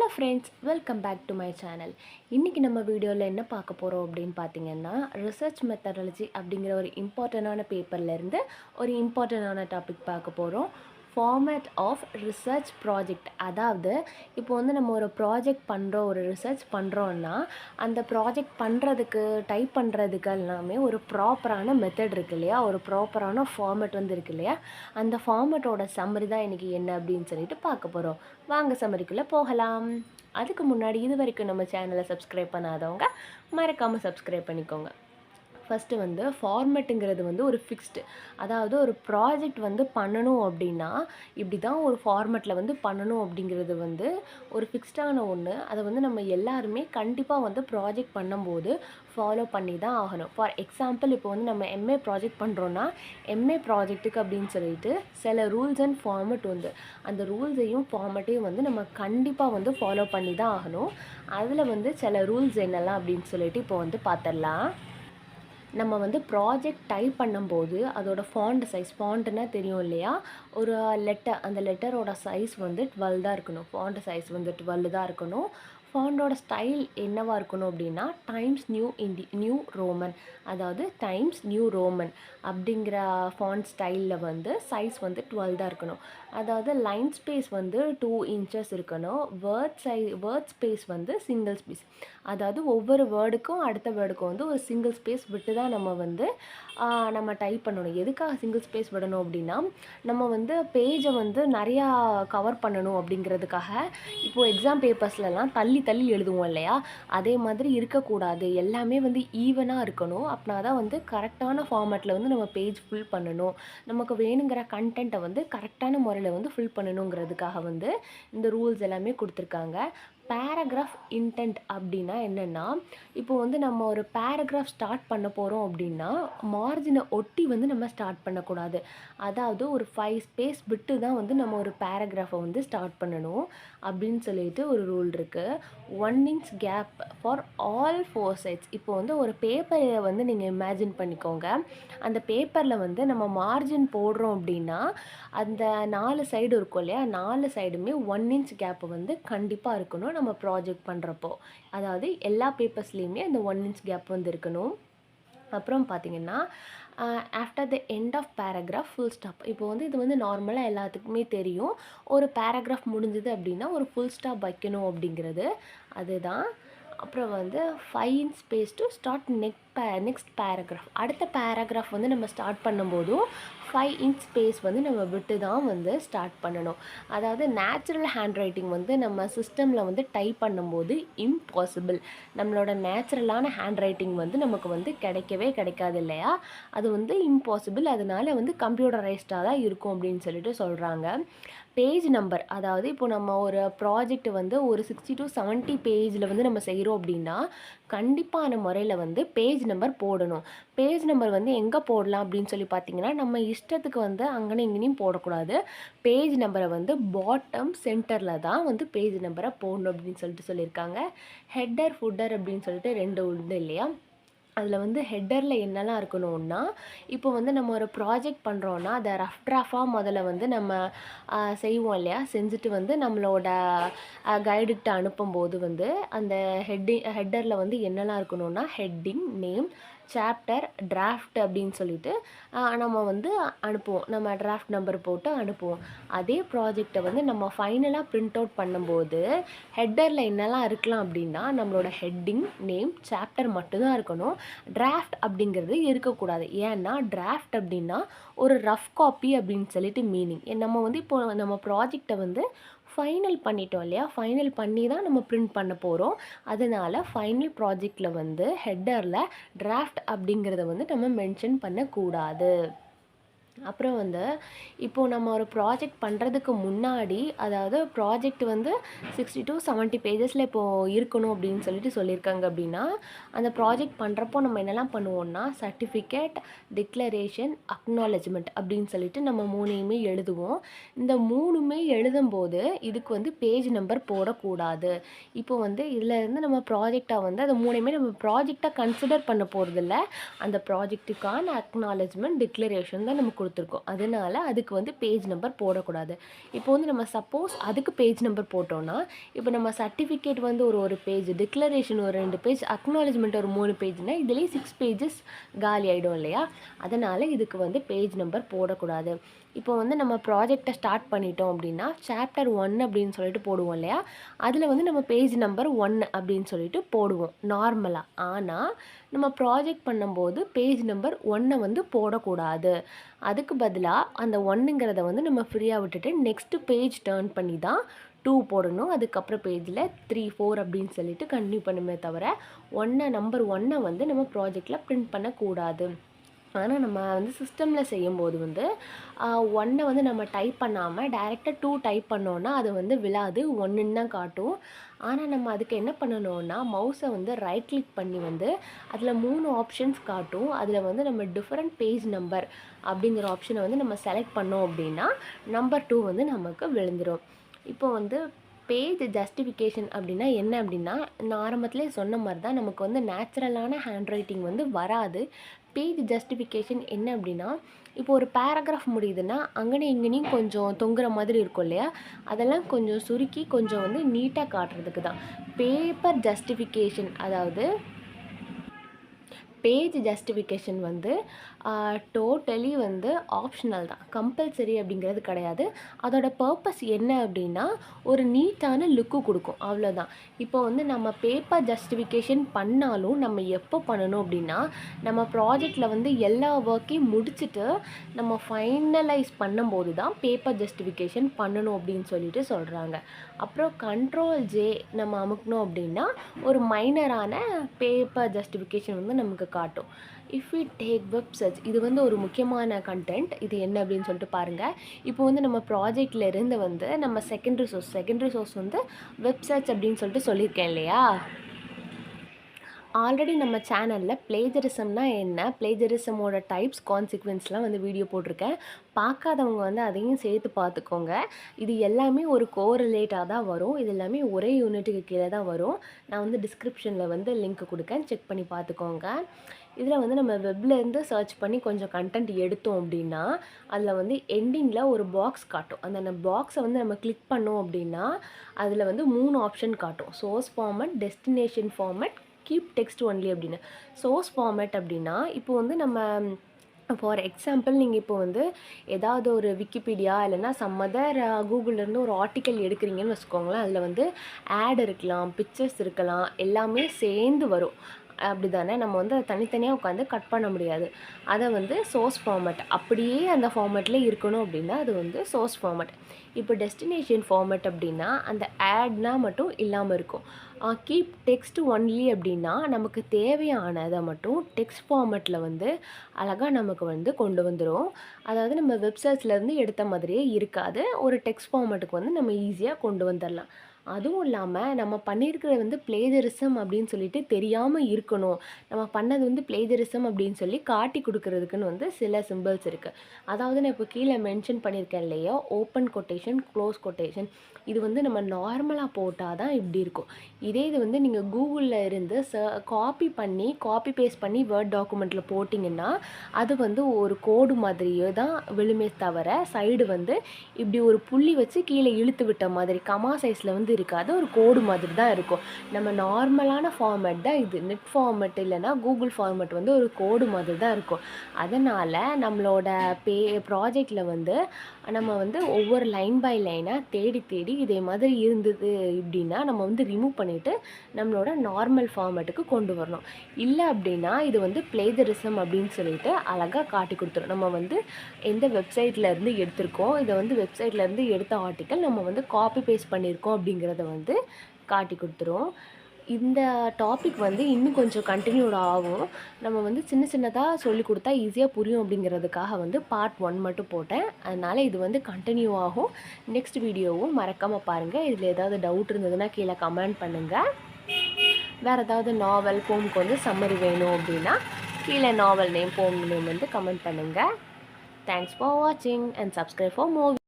Hello friends, welcome back to my channel. இன்றைக்கி நம்ம வீடியோவில் என்ன பார்க்க போகிறோம் அப்படின்னு பார்த்தீங்கன்னா, ரிசர்ச் மெத்தடாலஜி அப்படிங்கிற ஒரு இம்பார்ட்டண்டான பேப்பர்லேருந்து ஒரு இம்பார்ட்டண்டான டாபிக் பார்க்க போகிறோம். Format of research project. அதாவது இப்போ வந்து நம்ம ஒரு ப்ராஜெக்ட் பண்ணுறோம், ஒரு ரிசர்ச் பண்ணுறோன்னா அந்த ப்ராஜெக்ட் பண்ணுறதுக்கு டைப் பண்ணுறதுக்கு எல்லாமே ஒரு ப்ராப்பரான மெத்தட் இருக்குது இல்லையா, ஒரு ப்ராப்பரான ஃபார்மேட் வந்து இருக்குது இல்லையா, அந்த ஃபார்மேட்டோட சம்மரி தான் இன்றைக்கி என்ன அப்படின்னு சொல்லிட்டு பார்க்க போகிறோம். வாங்க சம்மரிக்குள்ளே போகலாம். அதுக்கு முன்னாடி இது வரைக்கும் நம்ம சேனலை சப்ஸ்கிரைப் பண்ணாதவங்க மறக்காமல் சப்ஸ்கிரைப் பண்ணிக்கோங்க. ஃபஸ்ட்டு வந்து ஃபார்மேட்டுங்கிறது வந்து ஒரு ஃபிக்ஸ்டு, அதாவது ஒரு ப்ராஜெக்ட் வந்து பண்ணணும் அப்படின்னா இப்படி தான் ஒரு ஃபார்மேட்டில் வந்து பண்ணணும் அப்படிங்கிறது வந்து ஒரு ஃபிக்ஸ்டான ஒன்று. அதை வந்து நம்ம எல்லாருமே கண்டிப்பாக வந்து ப்ராஜெக்ட் பண்ணும்போது ஃபாலோ பண்ணி தான் ஆகணும். ஃபார் எக்ஸாம்பிள், இப்போ வந்து நம்ம எம்ஏ ப்ராஜெக்ட் பண்ணுறோன்னா எம்ஏ ப்ராஜெக்ட்டுக்கு அப்படின்னு சொல்லிட்டு சில ரூல்ஸ் அண்ட் ஃபார்மேட் வந்து அந்த ரூல்ஸையும் ஃபார்மேட்டையும் வந்து நம்ம கண்டிப்பாக வந்து ஃபாலோ பண்ணி தான் ஆகணும். அதில் வந்து சில ரூல்ஸ் என்னெல்லாம் அப்படின்னு சொல்லிட்டு இப்போ வந்து பார்த்துடலாம். நம்ம வந்து ப்ராஜெக்ட் டைப் பண்ணும்போது அதோட ஃபாண்ட்டுனா தெரியும் இல்லையா, ஒரு லெட்டர், அந்த லெட்டரோட சைஸ் வந்து 12 தான் இருக்கணும். ஃபாண்ட் சைஸ் வந்து 12 தான் இருக்கணும். ஃபாண்டோட ஸ்டைல் என்னவாக இருக்கணும் அப்படின்னா டைம்ஸ் நியூ ரோமன், அதாவது டைம்ஸ் நியூ ரோமன் அப்படிங்கிற ஃபாண்ட் ஸ்டைலில் வந்து சைஸ் வந்து 12 தான் இருக்கணும். அதாவது லைன் ஸ்பேஸ் வந்து 2 inches இருக்கணும். வேர்ட் ஸ்பேஸ் வந்து சிங்கிள் ஸ்பேஸ், அதாவது ஒவ்வொரு வேர்டுக்கும் அடுத்த வேர்டுக்கும் வந்து ஒரு சிங்கிள் ஸ்பேஸ் விட்டு தான் நம்ம வந்து நம்ம டைப் பண்ணணும். எதுக்காக சிங்கிள் ஸ்பேஸ் விடணும் அப்படின்னா நம்ம வந்து பேஜை வந்து நிறையா கவர் பண்ணணும் அப்படிங்கிறதுக்காக. இப்போது எக்ஸாம் பேப்பர்ஸ்லலாம் தள்ளி தள்ளி எழுதுவோம் இல்லையா, அதே மாதிரி இருக்கக்கூடாது. எல்லாமே வந்து ஈவனாக இருக்கணும். அப்படின்னா தான் வந்து கரெக்டான ஃபார்மேட்டில் வந்து நம்ம பேஜ் ஃபில் பண்ணணும். நமக்கு வேணுங்கிற கண்டென்ட்டை வந்து கரெக்டான முறையில் வந்து ஃபில் பண்ணணுங்கிறதுக்காக வந்து இந்த ரூல்ஸ் எல்லாமே கொடுத்துருக்காங்க. பேராகிராஃப் இன்டென்ட் அப்படின்னா என்னென்னா, இப்போ வந்து நம்ம ஒரு பேராகிராஃப் ஸ்டார்ட் பண்ண போகிறோம் அப்படின்னா மார்ஜினை ஒட்டி வந்து நம்ம ஸ்டார்ட் பண்ணக்கூடாது. அதாவது ஒரு 5 ஸ்பேஸ் விட்டு தான் வந்து நம்ம ஒரு பேராகிராஃபை வந்து ஸ்டார்ட் பண்ணணும் அப்படின்னு சொல்லிட்டு ஒரு ரூல் இருக்குது. 1 inch gap for all 4 sides. இப்போ வந்து ஒரு பேப்பரை வந்து நீங்கள் இமேஜின் பண்ணிக்கோங்க. அந்த பேப்பரில் வந்து நம்ம மார்ஜின் போடுறோம் அப்படின்னா அந்த 4 சைடு இருக்கும் இல்லையா, 4 சைடுமே 1 inch கேப்பு வந்து கண்டிப்பாக இருக்கணும் நம்ம ப்ராஜெக்ட் பண்ணுறப்போ. அதாவது எல்லா பேப்பர்ஸ்லேயுமே அந்த 1 inch கேப் வந்து இருக்கணும். அப்புறம் பார்த்திங்கன்னா after the end of paragraph full stop. இப்போ வந்து இது வந்து நார்மலாக எல்லாத்துக்குமே தெரியும். ஒரு பேராகிராஃப் முடிஞ்சுது அப்படின்னா ஒரு ஃபுல் ஸ்டாப் வைக்கணும் அப்படிங்கிறது அதுதான். அப்புறம் வந்து 5 inch space to start next paragraph. அடுத்த பேராகிராஃப் வந்து நம்ம ஸ்டார்ட் பண்ணும்போதும் 5 inch ஸ்பேஸ் வந்து நம்ம விட்டு தான் வந்து ஸ்டார்ட் பண்ணணும். அதாவது நேச்சுரல் ஹேண்ட் ரைட்டிங் வந்து நம்ம சிஸ்டமில் வந்து டைப் பண்ணும்போது இம்பாசிபிள். நம்மளோட நேச்சுரலான ஹேண்ட் ரைட்டிங் வந்து நமக்கு வந்து கிடைக்கவே கிடைக்காது இல்லையா, அது வந்து இம்பாசிபிள். அதனால வந்து கம்ப்யூட்டரைஸ்டாக தான் இருக்கும் அப்படின்னு சொல்லிட்டு சொல்கிறாங்க. பேஜ் நம்பர், அதாவது இப்போ நம்ம ஒரு ப்ராஜெக்ட் வந்து ஒரு 60 to 70 பேஜில் வந்து நம்ம செய்கிறோம் அப்படின்னா கண்டிப்பான முறையில் வந்து பேஜ் நம்பர் போடணும். பேஜ் நம்பர் வந்து எங்கே போடலாம் அப்படின்னு சொல்லி பார்த்தீங்கன்னா, நம்ம இஷ்டத்துக்கு வந்து அங்கேயும் இங்கேயும் போடக்கூடாது. பேஜ் நம்பரை வந்து பாட்டம் சென்டரில் தான் வந்து பேஜ் நம்பரை போடணும் அப்படின்னு சொல்லிட்டு சொல்லியிருக்காங்க. ஹெட்டர் ஃபுட்டர் அப்படின்னு சொல்லிட்டு 2 உண்டு இல்லையா, அதில் வந்து ஹெட்டரில் என்னெல்லாம் இருக்கணும்னா, இப்போ வந்து நம்ம ஒரு ப்ராஜெக்ட் பண்ணுறோன்னா அதை ரஃப் ட்ராஃபாக முதல்ல வந்து நம்ம செய்வோம் இல்லையா, செஞ்சுட்டு வந்து நம்மளோட கைடுக்கிட்ட அனுப்பும்போது வந்து அந்த ஹெட்டரில் வந்து என்னெல்லாம் இருக்கணும்னா ஹெட்டிங், நேம், சாப்டர், டிராஃப்ட் அப்படின்னு சொல்லிட்டு நம்ம வந்து அனுப்புவோம். நம்ம டிராஃப்ட் நம்பர் போட்டு அனுப்புவோம். அதே ப்ராஜெக்டை வந்து நம்ம ஃபைனலாக பிரிண்ட் அவுட் பண்ணும்போது ஹெட்டரில் என்னெல்லாம் இருக்கலாம் அப்படின்னா நம்மளோட ஹெட்டிங், நேம், சாப்டர் மட்டும்தான் இருக்கணும். டிராஃப்ட் அப்படிங்கிறது இருக்கக்கூடாது. ஏன்னா டிராஃப்ட் அப்படின்னா ஒரு ரஃப் காப்பி அப்படின்னு சொல்லிட்டு மீனிங். நம்ம வந்து இப்போ நம்ம ப்ராஜெக்டை வந்து ஃபைனல் பண்ணிட்டோம் இல்லையா, ஃபைனல் பண்ணி தான் நம்ம பிரிண்ட் பண்ண போகிறோம். அதனால் ஃபைனல் ப்ராஜெக்டில் வந்து ஹெட்டரில் டிராஃப்ட் அப்படிங்கிறத வந்து நம்ம மென்ஷன் பண்ணக்கூடாது. அப்புறம் வந்து இப்போது நம்ம ஒரு ப்ராஜெக்ட் பண்ணுறதுக்கு முன்னாடி, அதாவது ப்ராஜெக்ட் வந்து 60 to 70 பேஜஸில் இப்போது இருக்கணும் அப்படின்னு சொல்லிட்டு சொல்லியிருக்காங்க அப்படின்னா அந்த ப்ராஜெக்ட் பண்ணுறப்போ நம்ம என்னெல்லாம் பண்ணுவோம்னா சர்டிஃபிகேட், டிக்ளரேஷன், அக்னாலஜ்மெண்ட் அப்படின்னு சொல்லிட்டு நம்ம 3யுமே எழுதுவோம். இந்த 3மே எழுதும்போது இதுக்கு வந்து பேஜ் நம்பர் போடக்கூடாது. இப்போ வந்து இதில் இருந்து நம்ம ப்ராஜெக்டாக வந்து அது 3மே நம்ம ப்ராஜெக்டாக கன்சிடர் பண்ண போகிறதில்ல. அந்த ப்ராஜெக்ட்டுக்கான அக்னாலஜ்மெண்ட், டிக்ளரேஷன் தான் நம்ம கொடுத்துருக்கோம். அதனால அதுக்கு வந்து பேஜ் நம்பர் போடக்கூடாது. இப்போ வந்து நம்ம சப்போஸ் அதுக்கு பேஜ் நம்பர் போட்டோம்னா, இப்போ நம்ம சர்டிஃபிகேட் வந்து ஒரு பேஜ், டிக்ளரேஷன் ஒரு 2 பேஜ், அக்னாலஜ்மெண்ட் ஒரு 3 பேஜ்னா இதுலேயே 6 பேஜஸ் காலி ஆகிடும் இல்லையா? அதனால் இதுக்கு வந்து பேஜ் நம்பர் போடக்கூடாது. இப்போ வந்து நம்ம ப்ராஜெக்டை ஸ்டார்ட் பண்ணிட்டோம் அப்படின்னா சாப்டர் 1 அப்படின்னு சொல்லிட்டு போடுவோம் இல்லையா? அதில் வந்து நம்ம பேஜ் நம்பர் 1 அப்படின்னு சொல்லிட்டு போடுவோம் நார்மலாக. ஆனால் நம்ம ப்ராஜெக்ட் பண்ணும்போது பேஜ் நம்பர் 1 வந்து போடக்கூடாது. அதுக்கு பதிலாக அந்த 1ங்கிறத வந்து நம்ம ஃப்ரீயாக விட்டுட்டு நெக்ஸ்ட்டு பேஜ் டேர்ன் பண்ணி தான் 2 போடணும். அதுக்கப்புறம் பேஜில் 3, 4 அப்படின்னு சொல்லிட்டு கண்டினியூ பண்ணுமே தவிர நம்பர் 1 வந்து நம்ம ப்ராஜெக்டில் பிரிண்ட் பண்ணக்கூடாது. ஆனால் நம்ம வந்து சிஸ்டமில் செய்யும்போது வந்து 1 வந்து நம்ம டைப் பண்ணாமல் டைரெக்டாக 2 டைப் பண்ணோன்னா அது வந்து விழாது, 1ன்னு தான் காட்டும். ஆனால் நம்ம அதுக்கு என்ன பண்ணணும்னா மவுஸை வந்து ரைட் கிளிக் பண்ணி வந்து அதில் 3 ஆப்ஷன்ஸ் காட்டும். அதில் வந்து நம்ம டிஃப்ரெண்ட் பேஜ் நம்பர் அப்படிங்கிற ஆப்ஷனை வந்து நம்ம செலக்ட் பண்ணோம் அப்படின்னா நம்பர் 2 வந்து நமக்கு விழுந்துடும். இப்போ வந்து பேஜ் ஜஸ்டிஃபிகேஷன் அப்படின்னா என்ன அப்படின்னா, நான் ஆரம்பத்திலே சொன்ன மாதிரி தான் நமக்கு வந்து நேச்சுரலான ஹேண்ட் ரைட்டிங் வந்து வராது. பேஜ் ஜஸ்டிஃபிகேஷன் என்ன அப்படின்னா, இப்போ ஒரு பேராகிராஃப் முடியுதுன்னா அங்கனே இங்கேனையும் கொஞ்சம் தொங்குற மாதிரி இருக்கும் இல்லையா? அதெல்லாம் கொஞ்சம் சுருக்கி கொஞ்சம் வந்து நீட்டாக காட்டுறதுக்கு தான். பேப்பர் ஜஸ்டிஃபிகேஷன் அதாவது பேஜ் ஜஸ்டிஃபிகேஷன் வந்து டோட்டலி வந்து ஆப்ஷனல் தான், கம்பல்சரி அப்படிங்கிறது கிடையாது. அதோட பர்பஸ் என்ன அப்படின்னா ஒரு நீட்டான லுக்கு கொடுக்கும், அவ்வளோதான். இப்போ வந்து நம்ம பேப்பர் ஜஸ்டிஃபிகேஷன் பண்ணாலும் நம்ம எப்போ பண்ணணும் அப்படின்னா நம்ம ப்ராஜெக்டில் வந்து எல்லா ஒர்க்கையும் முடிச்சுட்டு நம்ம ஃபைனலைஸ் பண்ணும்போது தான் பேப்பர் ஜஸ்டிஃபிகேஷன் பண்ணணும் அப்படின்னு சொல்லிட்டு சொல்கிறாங்க. அப்புறம் Ctrl+J நம்ம அமுக்கணும் அப்படின்னா ஒரு மைனரான பேப்பர் ஜஸ்டிஃபிகேஷன் வந்து நமக்கு காட்டும். If we take web search, இது வந்து ஒரு முக்கியமான கண்டென்ட். இது என்ன அப்படின்னு சொல்லிட்டு பாருங்கள். இப்போ வந்து நம்ம ப்ராஜெக்டில் இருந்து வந்து நம்ம செகண்டரி சோர்ஸ் வந்து வெப் சர்ச் அப்படின்னு சொல்லிட்டு சொல்லியிருக்கேன் இல்லையா? ஆல்ரெடி நம்ம சேனலில் பிளேஜரிசம்னா என்ன, பிளேஜரிசமோட டைப்ஸ், கான்சிக்வன்ஸ்லாம் வந்து வீடியோ போட்டிருக்கேன். பார்க்காதவங்க வந்து அதையும் சேர்த்து பார்த்துக்கோங்க. இது எல்லாமே ஒரு கோரிலேட்டாக தான் வரும். இது எல்லாமே ஒரே யூனிட்டுக்கு கீழே தான் வரும். நான் வந்து டிஸ்கிரிப்ஷனில் வந்து லிங்க் கொடுக்கேன், செக் பண்ணி பார்த்துக்கோங்க. இதில் வந்து நம்ம வெப்லேருந்து சர்ச் பண்ணி கொஞ்சம் கண்டென்ட் எடுத்தோம் அப்படின்னா அதில் வந்து எண்டிங்கில் ஒரு பாக்ஸ் காட்டும். அந்த பாக்ஸை வந்து நம்ம கிளிக் பண்ணோம் அப்படின்னா அதில் வந்து 3 ஆப்ஷன் காட்டும். Source format, destination format, keep text only அப்படின்னு. சோர்ஸ் ஃபார்மேட் அப்படின்னா இப்போ வந்து நம்ம ஃபார் எக்ஸாம்பிள் நீங்கள் இப்போ வந்து ஏதாவது ஒரு விக்கிபீடியா இல்லைன்னா சம்மதர் கூகுள்லேருந்து ஒரு ஆர்டிக்கல் எடுக்கிறீங்கன்னு வச்சுக்கோங்களேன். அதில் வந்து ஆட் இருக்கலாம், பிக்சர்ஸ் இருக்கலாம், எல்லாமே சேர்ந்து வரும். அப்படி தானே? நம்ம வந்து அதை தனித்தனியாக உட்காந்து கட் பண்ண முடியாது. அதை வந்து சோர்ஸ் ஃபார்மேட் அப்படியே அந்த ஃபார்மேட்டில் இருக்கணும் அப்படின்னா அது வந்து சோர்ஸ் ஃபார்மேட். இப்போ டெஸ்டினேஷன் ஃபார்மேட் அப்படின்னா அந்த ஆட்னா மட்டும் இல்லாமல் இருக்கும். கீப் டெக்ஸ்ட் ஒன்லி அப்படின்னா நமக்கு தேவையானதை மட்டும் டெக்ஸ்ட் ஃபார்மேட்டில் வந்து அழகாக நமக்கு வந்து கொண்டு வந்துடும். அதாவது நம்ம வெப்சைட்ஸ்லேருந்து எடுத்த மாதிரியே இருக்காது. ஒரு டெக்ஸ்ட் ஃபார்மேட்டுக்கு வந்து நம்ம ஈஸியாக கொண்டு வந்துடலாம். அதுவும் இல்லாமல் நம்ம பண்ணியிருக்கிறது வந்து பிளேஜரிசம் அப்படின்னு சொல்லிட்டு தெரியாமல் இருக்கணும். நம்ம பண்ணது வந்து பிளேஜரிசம் அப்படின்னு சொல்லி காட்டி கொடுக்கறதுக்குன்னு வந்து சில சிம்பிள்ஸ் இருக்குது. அதாவது நான் இப்போ கீழே மென்ஷன் பண்ணியிருக்கேன் இல்லையா, ஓப்பன் கொட்டேஷன், க்ளோஸ் கொட்டேஷன். இது வந்து நம்ம நார்மலாக போட்டால் தான் இப்படி இருக்கும். இதே இது வந்து நீங்கள் கூகுளில் இருந்து காப்பி பேஸ்ட் பண்ணி வேர்ட் டாக்குமெண்ட்டில் போட்டிங்கன்னா அது வந்து ஒரு கோடு மாதிரியே தான் விழுமே தவிர சைடு வந்து இப்படி ஒரு புள்ளி வச்சு கீழே இழுத்து விட்ட மாதிரி கமா சைஸில் வந்து இருக்காது, ஒரு கோடு மாதிரி தான் இருக்கும். நம்ம நார்மலான ஃபார்மேட் தான் இது. நெட் ஃபார்மேட் இல்லைன்னா கூகுள் ஃபார்மேட் வந்து ஒரு கோடு மாதிரி தான் இருக்கும். அதனால் நம்மளோட ப்ராஜெக்டில் வந்து நம்ம வந்து ஒவ்வொரு லைன் பை லைனாக தேடி இதே மாதிரி இருந்தது இப்படின்னா நம்ம வந்து ரிமூவ் பண்ணிவிட்டு நம்மளோட நார்மல் ஃபார்மேட்டுக்கு கொண்டு வரணும். இல்லை அப்படின்னா இது வந்து பிளேஜரிசம் அப்படின்னு சொல்லிட்டு அழகாக காட்டி கொடுத்துரும். நம்ம வந்து எந்த வெப்சைட்லேருந்து எடுத்திருக்கோம், இதை வந்து வெப்சைட்லேருந்து எடுத்த ஆர்டிக்கல் நம்ம வந்து காப்பி பேஸ்ட் பண்ணியிருக்கோம் அப்படிங்கிறத வந்து காட்டி கொடுத்துரும். இந்த டாபிக் வந்து இன்னும் கொஞ்சம் கண்டினியூட் ஆகும். நம்ம வந்து சின்னதாக சொல்லி கொடுத்தா ஈஸியாக புரியும் அப்படிங்கிறதுக்காக வந்து பார்ட் 1 மட்டும் போட்டேன். அதனால் இது வந்து கண்டினியூ ஆகும். நெக்ஸ்ட் வீடியோவும் மறக்காமல் பாருங்கள். இதில் ஏதாவது டவுட் இருந்ததுன்னா கீழே கமெண்ட் பண்ணுங்கள். வேறு ஏதாவது நாவல், போமுக்கு வந்து சம்மரி வேணும் அப்படின்னா கீழே நாவல் நேம், போம் நேம் வந்து கமெண்ட் பண்ணுங்கள். தேங்க்ஸ் ஃபார் வாட்சிங் அண்ட் சப்ஸ்கிரைப் ஃபார் மோர்.